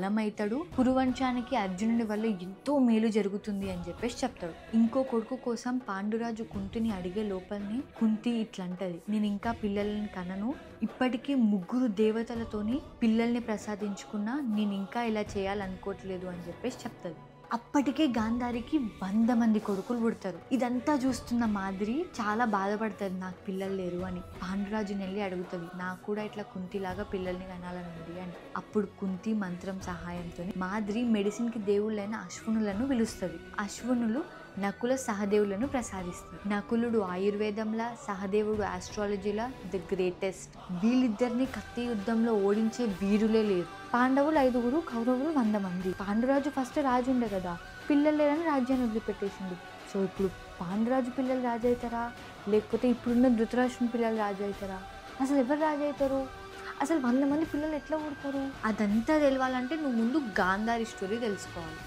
బలమైతాడు. కురువంశానికి అర్జునుడి వల్ల ఎంతో మేలు జరుగుతుంది అని చెప్పేసి చెప్తాడు. ఇంకో కొడుకు కోసం పాండురాజు కుంతిని అడిగే లోపలనే కుంతి ఇట్లంటది, నేను ఇంకా పిల్లల్ని కనను, ఇప్పటికీ 3 దేవతలతోని పిల్లల్ని ప్రసాదించుకున్నా, నేను ఇంకా ఇలా చేయాలనుకోవట్లేదు అని చెప్పేసి చెప్తాడు. అప్పటికే గాంధారికి 100 మంది కొడుకులు పుడతారు. ఇదంతా చూస్తున్న మాద్రి చాలా బాధపడుతుంది, నాకు పిల్లలు లేరు అని. పాండురాజుని వెళ్ళి అడుగుతుంది, నాకు కూడా ఇట్లా కుంతిలాగా పిల్లల్ని కనాలని ఉంది అని. అప్పుడు కుంతి మంత్రం సహాయంతో మాద్రి మెడిసిన్ కి దేవుళ్ళైన అశ్వనులను పిలుస్తుంది. అశ్వనులు నకుల సహదేవులను ప్రసాదిస్తారు. నకులుడు ఆయుర్వేదంలా, సహదేవుడు ఆస్ట్రాలజీలా ది గ్రేటెస్ట్. వీళ్ళిద్దరిని కత్తి యుద్ధంలో ఓడించే వీరులే లేరు. పాండవులు 5, కౌరవులు 100 మంది. పాండురాజు ఫస్ట్ రాజు ఉండే కదా, పిల్లలు లేరని రాజ్యాన్ని వదిలిపెట్టేసింది. సో ఇప్పుడు పాండురాజు పిల్లలు రాజు అవుతారా, లేకపోతే ఇప్పుడున్న ధృతరాష్ట్రుని పిల్లలు రాజు అవుతారా? అసలు ఎవరు రాజు అవుతారు? అసలు 100 మంది పిల్లలు ఎట్లా పుడతారు? అదంతా తెలవాలంటే నువ్వు ముందు గాంధారి స్టోరీ తెలుసుకోవాలి.